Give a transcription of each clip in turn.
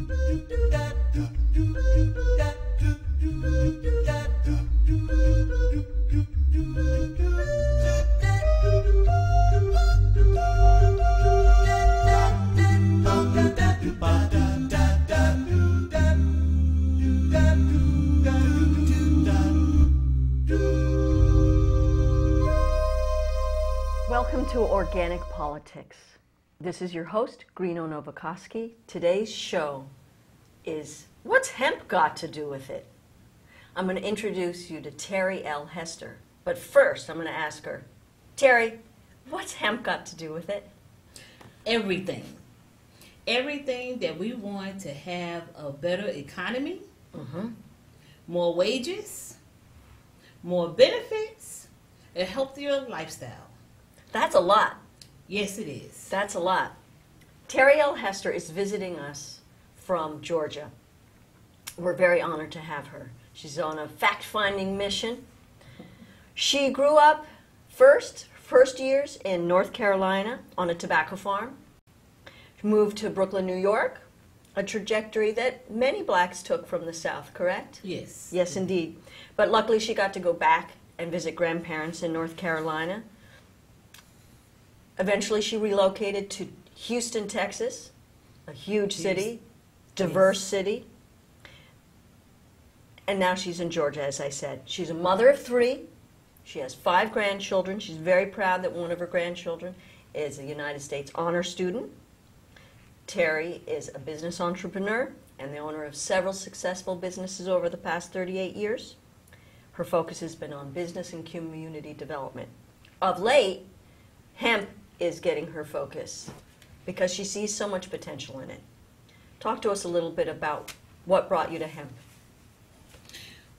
Welcome to Organic Politics. This is your host, Greeno Novakoski. Today's show is What's Hemp Got to Do with It? I'm going to introduce you to Terry L. Hester. But first, I'm going to ask her, Terry, what's hemp got to do with it? Everything. Everything that we want to have a better economy, more wages, more benefits, a healthier lifestyle. That's a lot. Yes, it is. That's a lot. Terry L. Hester is visiting us from Georgia. We're very honored to have her. She's on a fact-finding mission. She grew up first years in North Carolina on a tobacco farm. She moved to Brooklyn, New York, a trajectory that many blacks took from the South, correct? Yes. Yes, indeed. But luckily she got to go back and visit grandparents in North Carolina. Eventually she relocated to Houston, Texas, a huge city, diverse city. And now she's in Georgia, as I said. She's a mother of 3. She has 5 grandchildren. She's very proud that one of her grandchildren is a United States honor student. Terry is a business entrepreneur and the owner of several successful businesses over the past 38 years. Her focus has been on business and community development. Of late, hemp is getting her focus because she sees so much potential in it. Talk to us a little bit about what brought you to hemp.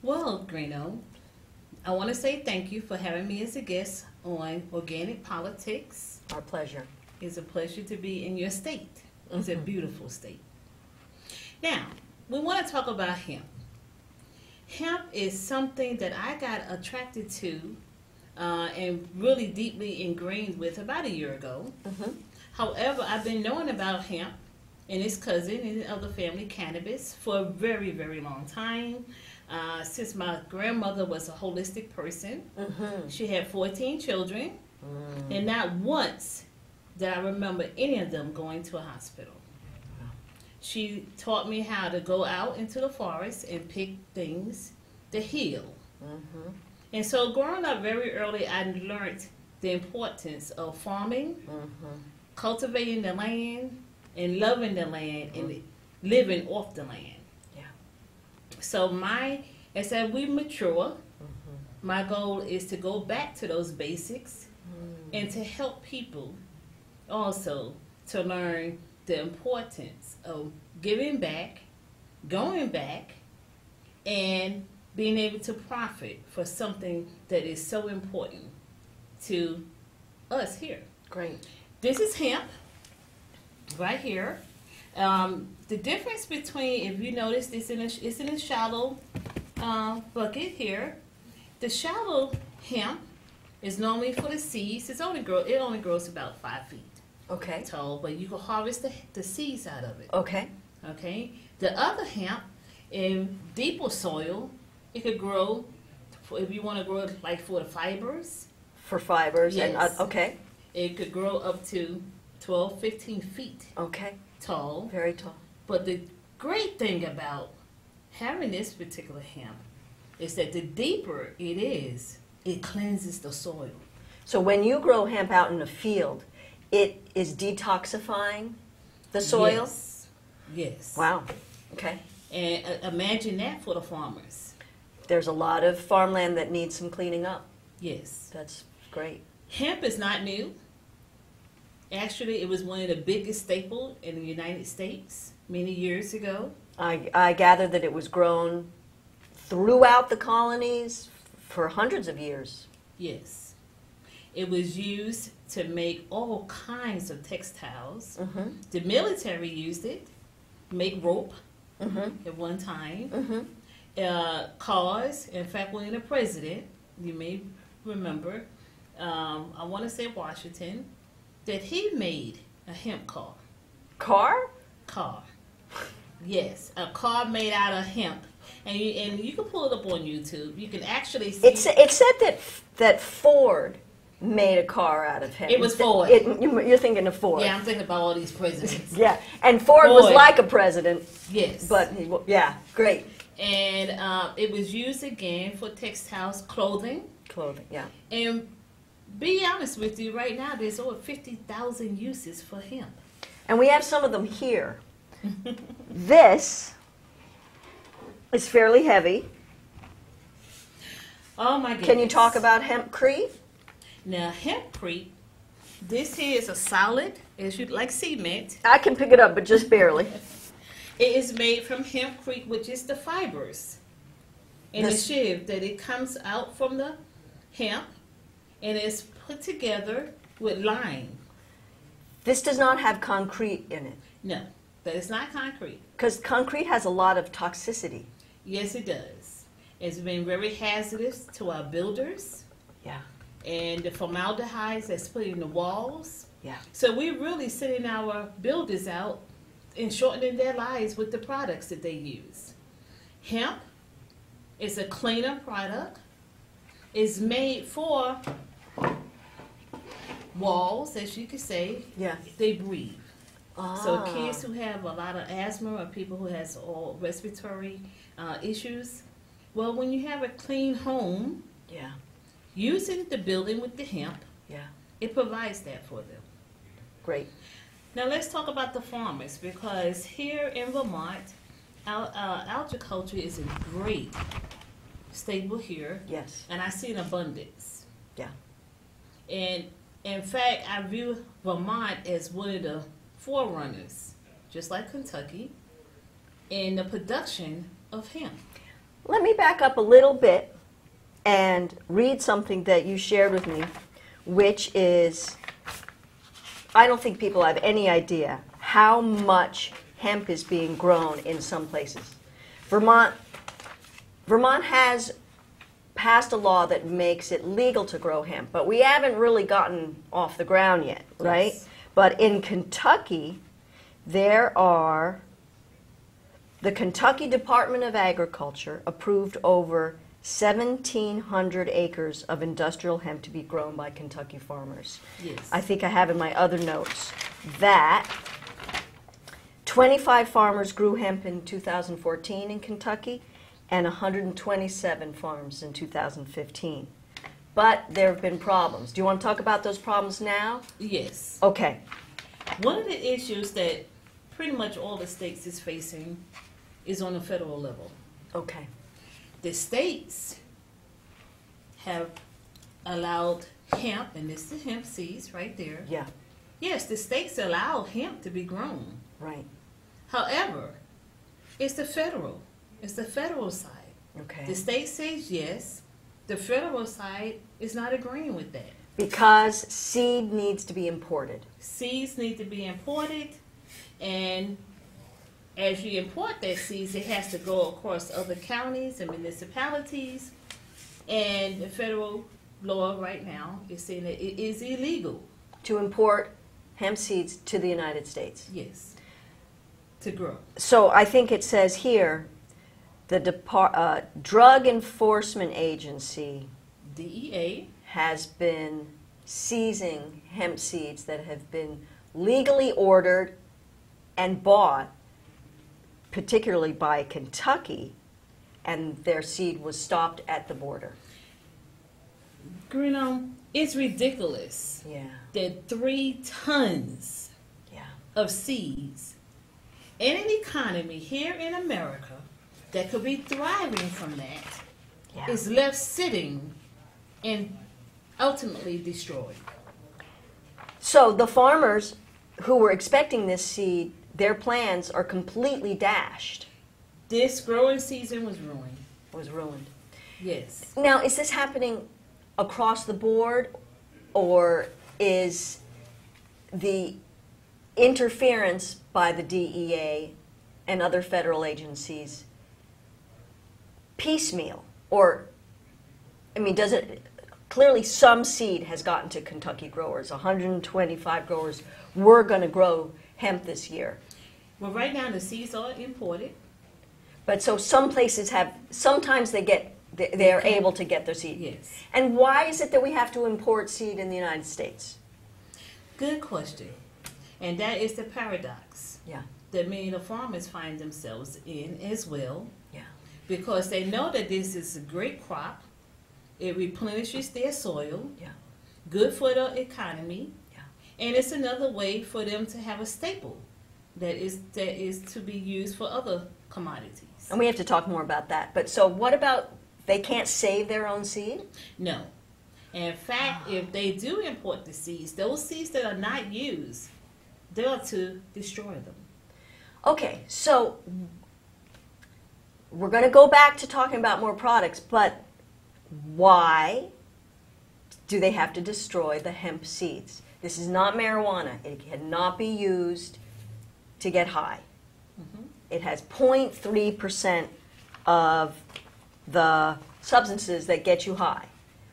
Well, Greeno, I want to say thank you for having me as a guest on Organic Politics. Our pleasure. It's a pleasure to be in your state. It's a beautiful state. Now, we want to talk about hemp. Hemp is something that I got attracted to and really deeply ingrained with about a year ago. However, I've been knowing about hemp and its cousin and other family, cannabis, for a very, very long time. Since my grandmother was a holistic person, she had 14 children, and not once did I remember any of them going to a hospital. She taught me how to go out into the forest and pick things to heal. And so growing up very early, I learned the importance of farming, cultivating the land, and loving the land, and living off the land. So as we mature, my goal is to go back to those basics and to help people also to learn the importance of giving back, going back, and being able to profit for something that is so important to us here. Great. This is hemp right here. The difference between, if you notice, it's in a shallow bucket here. The shallow hemp is normally for the seeds. It only grows about 5 feet tall, but you can harvest the seeds out of it. Okay. The other hemp in deeper soil, it could grow if you want to grow it like for the fibers. For fibers, yes. And It could grow up to 12, 15 feet. Tall. Very tall. But the great thing about having this particular hemp is that the deeper it is, it cleanses the soil. So when you grow hemp out in the field, it is detoxifying the soil? Yes. Wow. Okay. And imagine that for the farmers. There's a lot of farmland that needs some cleaning up. Yes. That's great. Hemp is not new. Actually, it was one of the biggest staples in the United States many years ago. I gather that it was grown throughout the colonies for hundreds of years. Yes. It was used to make all kinds of textiles. The military used it to make rope at one time. Cars. In fact, when the president, you may remember, I want to say Washington, that he made a hemp car. Car? Car. Yes, a car made out of hemp, and you can pull it up on YouTube. You can actually see. It said that Ford made a car out of hemp. It was Ford. You're thinking of Ford. Yeah, I'm thinking about all these presidents. Yeah, and Ford was like a president. Yes. But, yeah, great. And it was used again for textiles, clothing. Clothing, yeah. And be honest with you, right now there's over 50,000 uses for hemp. And we have some of them here. This is fairly heavy. Oh my goodness. Can you talk about hempcrete? Now hempcrete, this here is a solid, like cement. I can pick it up, but just barely. It is made from hempcrete, which is the fibers in the sheave that it comes out from the hemp, and it's put together with lime. This does not have concrete in it. No, that is not concrete. Because concrete has a lot of toxicity. Yes, it does. It's been very hazardous to our builders. Yeah. And the formaldehydes that's put in the walls. Yeah. So we're really sending our builders out and shortening their lives with the products that they use. Hemp is a cleaner product. It's made for walls, as you could say. Yeah. They breathe. So Ah. kids who have a lot of asthma or people who has all respiratory issues, well, when you have a clean home, Yeah. using the building with the hemp, Yeah. it provides that for them. Great. Now let's talk about the farmers, because here in Vermont, agriculture is a great stable here, Yes. and I see an abundance. Yeah. And in fact, I view Vermont as one of the forerunners, just like Kentucky, in the production of hemp. Let me back up a little bit and read something that you shared with me, which is, I don't think people have any idea how much hemp is being grown in some places. Vermont has passed a law that makes it legal to grow hemp, but we haven't really gotten off the ground yet, right? Yes. But in Kentucky, the Kentucky Department of Agriculture approved over 1,700 acres of industrial hemp to be grown by Kentucky farmers. Yes. I think I have in my other notes that 25 farmers grew hemp in 2014 in Kentucky and 127 farms in 2015. But there have been problems. Do you want to talk about those problems now? Yes. Okay. One of the issues that pretty much all the states is facing is on the federal level. Okay. The states have allowed hemp, and this is hemp seeds right there. Yeah. Yes, the states allow hemp to be grown. Right. However, it's the federal side. Okay. The state says yes. The federal side is not agreeing with that. Because seed needs to be imported. Seeds need to be imported, and as you import that seeds, it has to go across other counties and municipalities, and the federal law right now is saying that it is illegal. To import hemp seeds to the United States. Yes, to grow. So I think it says here, the Drug Enforcement Agency DEA has been seizing hemp seeds that have been legally ordered and bought, particularly by Kentucky, and their seed was stopped at the border. It's ridiculous Yeah. that 3 tons Yeah. of seeds in an economy here in America that could be thriving from that Yeah. is left sitting and ultimately destroyed. So the farmers who were expecting this seed, their plans are completely dashed. This growing season was ruined. Yes. Now, is this happening across the board, or is the interference by the DEA and other federal agencies piecemeal? Or, I mean, does it, clearly some seed has gotten to Kentucky growers. 125 growers were going to grow hemp this year. Well, right now the seeds are imported. But so some places have, sometimes they're able to get their seed. Yes. And why is it that we have to import seed in the United States? Good question. And that is the paradox Yeah. that many of the farmers find themselves in as well. Yeah. Because they know that this is a great crop. It replenishes their soil. Yeah. Good for the economy. Yeah. And it's another way for them to have a staple that is to be used for other commodities. And we have to talk more about that. But so what about, they can't save their own seed? No. In fact, if they do import the seeds, those seeds that are not used, they're to destroy them. Okay, so we're going to go back to talking about more products, but why do they have to destroy the hemp seeds? This is not marijuana. It cannot be used to get high. Mm-hmm. It has 0.3% of the substances that get you high,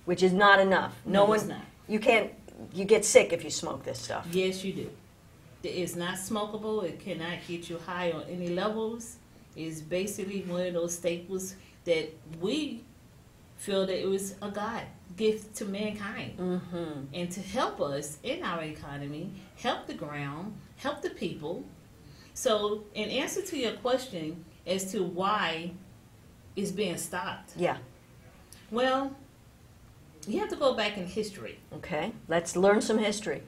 which is not enough. No, it's not. You can't, you get sick if you smoke this stuff. Yes, you do. It's not smokable. It cannot get you high on any levels. It's basically one of those staples that we feel that it was a God gift to mankind. Mm-hmm. And to help us in our economy, help the ground, help the people. So in answer to your question as to why it's being stopped, Yeah. well, you have to go back in history. Okay, let's learn some history.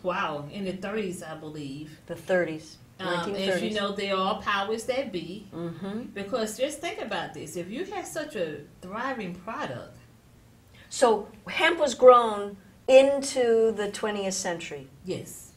Wow, in the 30s, I believe. The 30s, 1930s. As you know, there are powers that be. Mm-hmm. Because just think about this. If you had such a thriving product. So hemp was grown into the 20th century. Yes.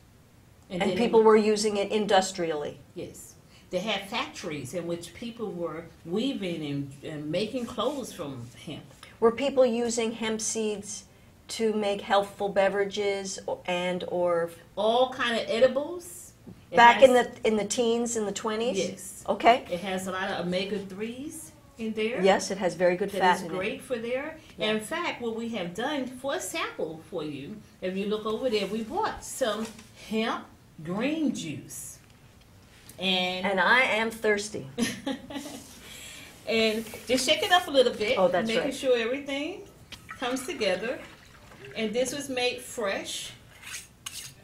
And people were using it industrially. Yes. They had factories in which people were weaving and making clothes from hemp. Were people using hemp seeds to make healthful beverages and or All kind of edibles. back in the teens, in the 20s? Yes. Okay. It has a lot of omega-3s in there. Yes, it has very good fat That is in great for there. Yeah. In fact, what we have done for a sample for you, if you look over there, we bought some hemp green juice. And I am thirsty. And just shake it up a little bit. Oh, that's making right. sure everything comes together. And this was made fresh.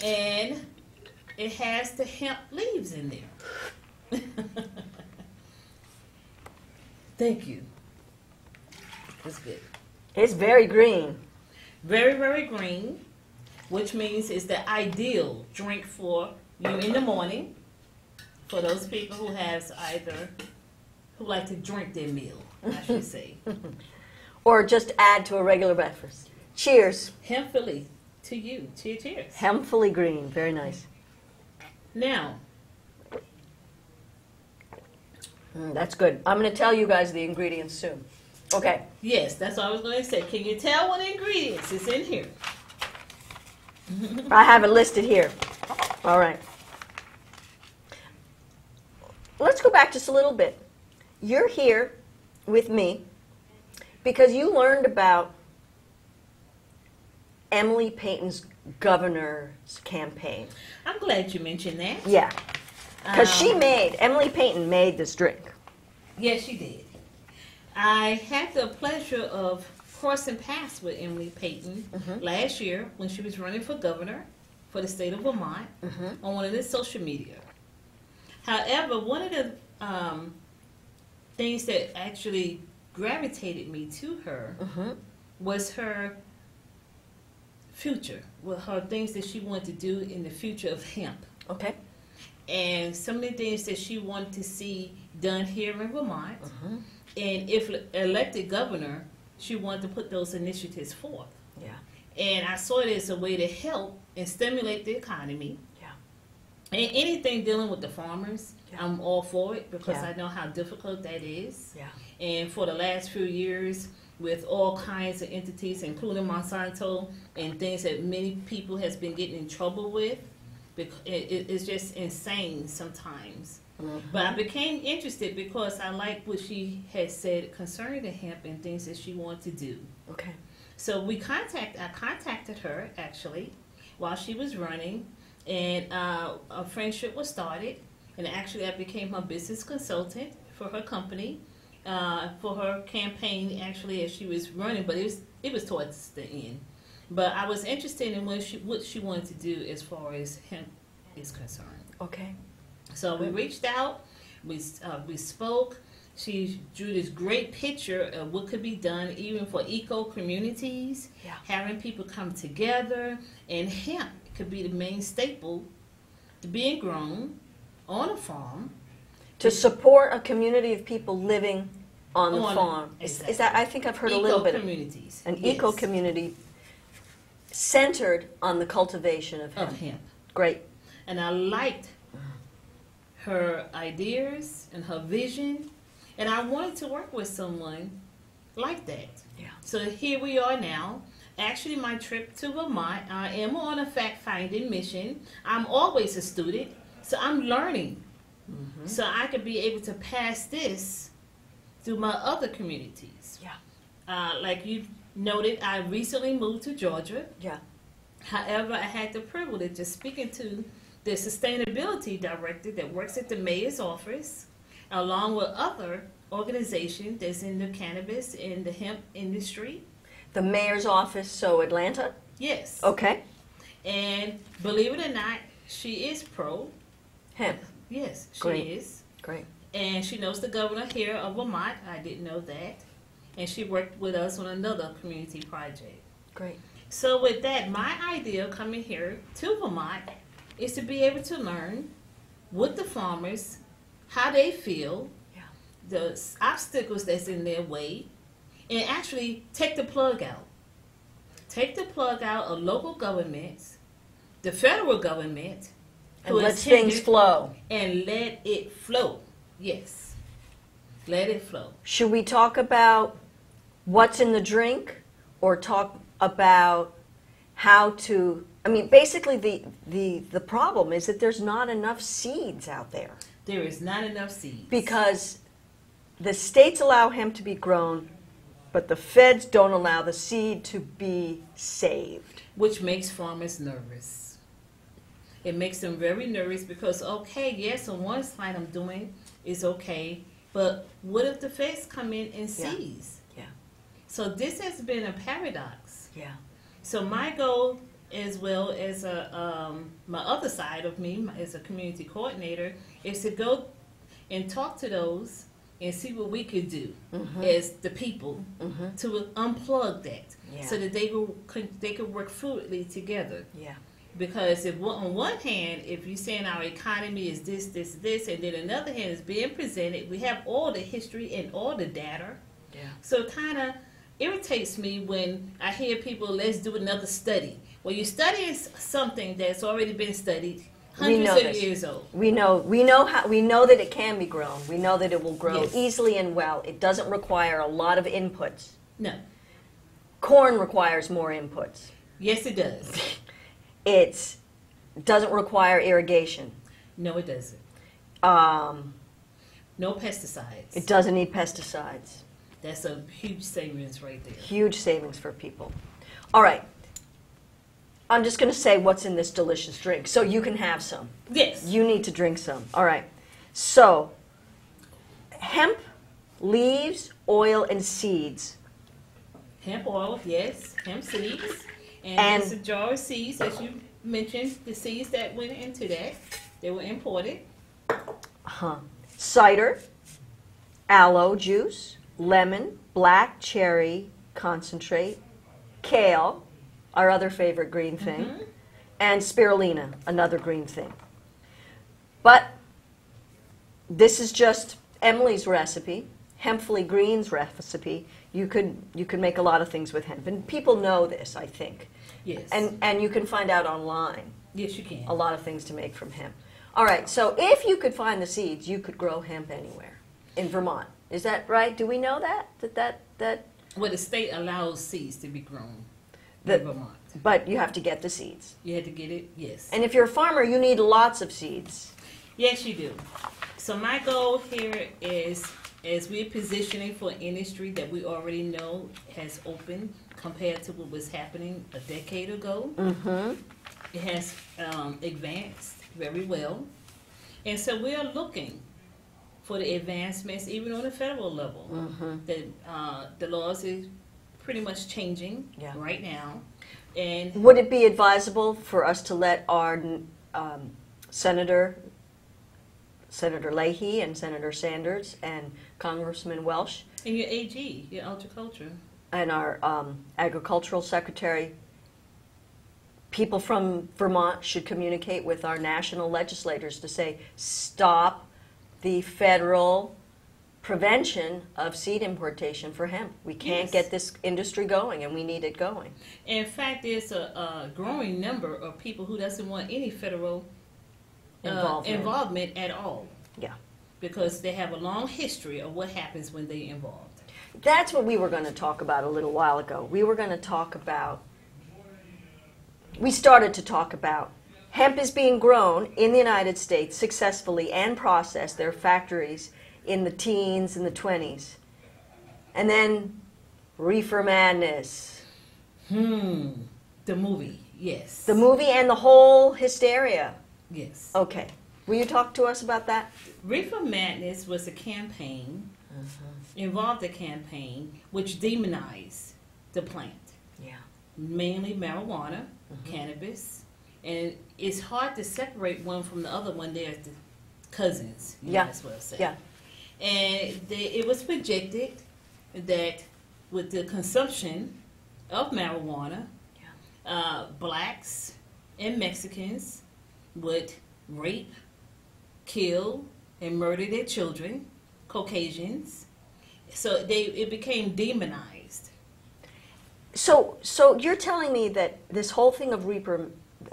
And it has the hemp leaves in there. Thank you. That's good. It's very green. Very, very green, which means it's the ideal drink for you in the morning. For those people who who like to drink their meal, I should say. Or just add to a regular breakfast. Cheers. Hempfully to you. Cheers. Hempfully green. Very nice. Now, That's good. I'm going to tell you guys the ingredients soon. Okay. yes, that's what I was going to say. Can you tell what ingredients is in here? I have it listed here. All right. Let's go back just a little bit. You're here with me because you learned about Emily Payton's governor's campaign. I'm glad you mentioned that. Yeah. Because Emily Payton made this drink. Yes, she did. I had the pleasure of crossing paths with Emily Payton last year when she was running for governor for the state of Vermont on one of the social media. However, one of the things that actually gravitated me to her was her future, with her things that she wanted to do in the future of hemp. Okay. And some of the things that she wanted to see done here in Vermont. And if elected governor, she wanted to put those initiatives forth. Yeah. And I saw it as a way to help and stimulate the economy. Yeah. And anything dealing with the farmers, Yeah. I'm all for it because Yeah. I know how difficult that is. Yeah. And for the last few years, with all kinds of entities, including Monsanto, and things that many people has been getting in trouble with, it's just insane sometimes. But I became interested because I liked what she had said concerning the hemp and things that she wanted to do. Okay. So I contacted her actually while she was running, And a friendship was started, and actually I became her business consultant for her company, for her campaign actually as she was running, but it was towards the end. But I was interested in what she wanted to do as far as hemp is concerned. Okay. So we reached out, we spoke. She drew this great picture of what could be done even for eco communities, Yeah. having people come together, and hemp could be the main staple being grown on a farm. To support a community of people living on the farm. Exactly. Is that, I think I've heard a Eco little bit of communities. an Yes. eco community centered on the cultivation of hemp. Of hemp. Great. And I liked her ideas and her vision, and I wanted to work with someone like that. Yeah. So here we are now. Actually, my trip to Vermont, I am on a fact-finding mission. I'm always a student, so I'm learning. Mm-hmm. So I could be able to pass this to my other communities. Yeah. Like you noted, I recently moved to Georgia. Yeah. However, I had the privilege of speaking to the sustainability director that works at the mayor's office, along with other organizations that's in the cannabis and the hemp industry. The mayor's office, so Atlanta? Yes. Okay. And believe it or not, she is pro. Hemp. Yes, she Great. is. Great. And she knows the governor here of Vermont. I didn't know that. And she worked with us on another community project. Great. So with that, my idea coming here to Vermont is to be able to learn with the farmers how they feel, Yeah. the obstacles that's in their way, and actually take the plug out. Take the plug out of local governments, the federal government, And who let is things hindered, flow. and let it flow. Yes. Let it flow. Should we talk about what's in the drink or talk about how to, I mean, basically the problem is that there's not enough seeds out there There is not enough seeds. because the states allow hemp to be grown, but the feds don't allow the seed to be saved. Which makes farmers nervous. It makes them very nervous because, okay, yes, on one side I'm doing is okay, but what if the feds come in and Yeah. seize? Yeah. So this has been a paradox. Yeah. So my goal, as well as my other side of me as a community coordinator, is to go and talk to those and see what we could do as the people to unplug that, Yeah. so that they could work fluidly together. Yeah. Because if on one hand, if you're saying our economy is this, and then another hand is being presented, we have all the history and all the data. Yeah. So it kind of irritates me when I hear people, let's do another study. Well, you're studying something that's already been studied, hundreds of this. years old. We know that it can be grown. We know that it will grow Yes. easily and well. It doesn't require a lot of inputs. No. Corn requires more inputs. Yes, it does. It doesn't require irrigation. No, it doesn't. Um, No pesticides. it doesn't need pesticides. That's a huge savings right there. Huge savings for people. All right. I'm just going to say what's in this delicious drink so you can have some. Yes. You need to drink some. All right. So, hemp, leaves, oil, and seeds. Hemp oil, yes. Hemp seeds. And- it's a jar of seeds, as you mentioned, the seeds that went into that. They were imported. Cider, aloe juice, lemon, black cherry concentrate, kale, our other favorite green thing, and spirulina, another green thing. But this is just Emily's recipe, Hempfully Green's recipe. You could make a lot of things with hemp, and people know this, I think. Yes. And you can find out online Yes, you can. a lot of things to make from hemp. All right, so if you could find the seeds, you could grow hemp anywhere in Vermont. Is that right? Do we know that? That Well, the state allows seeds to be grown The- in Vermont. but you have to get the seeds. You had to get it? Yes. And if you're a farmer, you need lots of seeds. Yes, you do. So my goal here is, as we're positioning for an industry that we already know has opened compared to what was happening a decade ago, It has advanced very well. And so we are looking for the advancements even on the federal level. The laws is pretty much changing right now. And would it be advisable for us to let our Senator Leahy and Senator Sanders and Congressman Welsh and your AG, your agriculture, and our agricultural secretary, people from Vermont should communicate with our national legislators to say, stop the federal prevention of seed importation for hemp. We can't get this industry going, and we need it going. In fact, there's a growing number of people who doesn't want any federal involvement at all. Yeah. Because they have a long history of what happens when they're involved. That's what we were going to talk about a little while ago. We started to talk about hemp is being grown in the United States successfully and processed. There are factories in the teens and the 20s. And then reefer madness. The movie, yes. The movie and the whole hysteria. Yes. Okay. Will you talk to us about that? Reefer madness was a campaign, involved a campaign, which demonized the plant. Yeah. Mainly marijuana, cannabis, and it's hard to separate one from the other one. They're the cousins, you might as well say. Yeah. And it was projected that with the consumption of marijuana, blacks and Mexicans would rape, kill, and murder their children, Caucasians. So it became demonized. So you're telling me that this whole thing of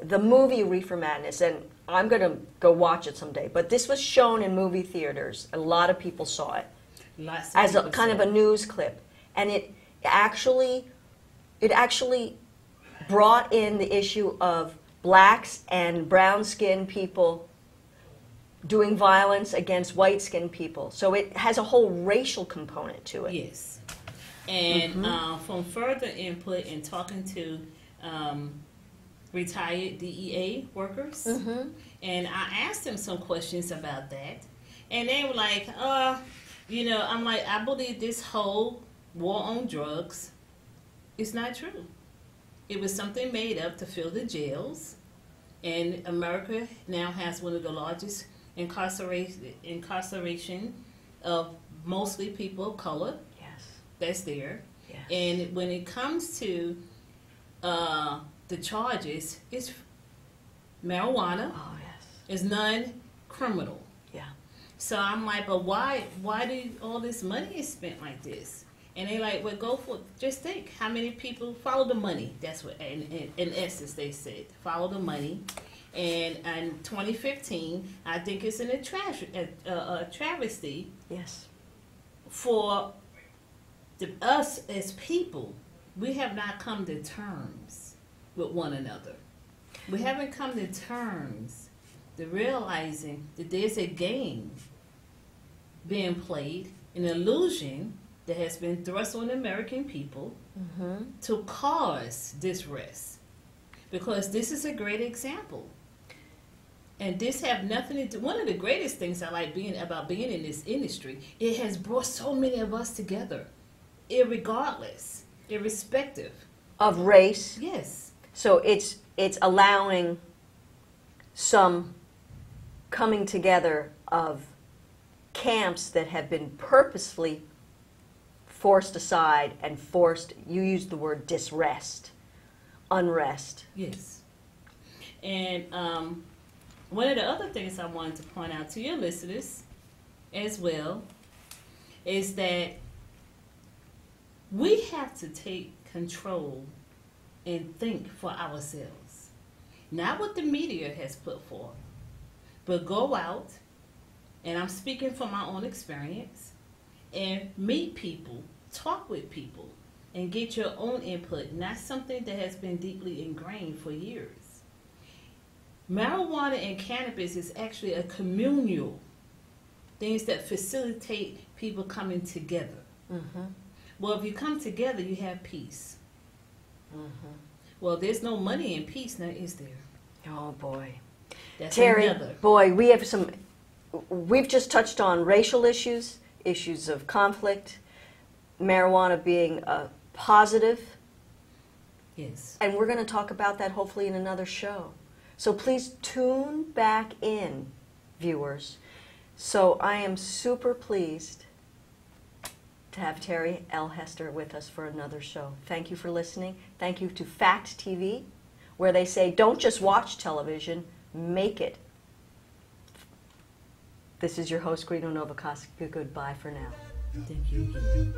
the movie Reefer Madness, and I'm going to go watch it someday, but this was shown in movie theaters. A lot of people saw it as a kind of a news clip, and it actually brought in the issue of blacks and brown-skinned people doing violence against white-skinned people. So it has a whole racial component to it. Yes. And from further input and talking to retired DEA workers, and I asked them some questions about that, and they were like, I'm like, I believe this whole war on drugs is not true. It was something made up to fill the jails, and America now has one of the largest incarceration of mostly people of color. Yes. That's there. Yes. And when it comes to the charges, it's marijuana. Oh, yes. It's non-criminal. Yeah. So I'm like, but why do all this money is spent like this? And they like, well, go for it. Just think how many people follow the money. That's what, in essence, they said. Follow the money. And in 2015, I think it's a travesty. Yes. For us as people, we have not come to terms with one another. We haven't come to terms to realizing that there's a game being played, an illusion that has been thrust on the American people to cause this rest. Because this is a great example. And this have nothing to do. One of the greatest things I like about being in this industry, it has brought so many of us together, irregardless, irrespective Of race. Yes. So it's allowing some coming together of camps that have been purposefully forced aside and forced, you used the word disrest, unrest. Yes. And one of the other things I wanted to point out to your listeners as well is that we have to take control and think for ourselves. Not what the media has put forth, but go out, and I'm speaking from my own experience, and meet people, talk with people, and get your own input, not something that has been deeply ingrained for years. Marijuana and cannabis is actually a communal, things that facilitate people coming together. Well, if you come together, you have peace. Well, there's no money in peace, now is there? Oh, boy. That's Terry, another. boy, we've just touched on racial issues, issues of conflict, marijuana being a positive, Yes. and we're going to talk about that hopefully in another show. So please tune back in, viewers. So I am super pleased to have Terry L. Hester with us for another show. Thank you for listening. Thank you to Fact TV, where they say, don't just watch television, make it. This is your host, Guido Novokoski. Goodbye for now. Thank you again.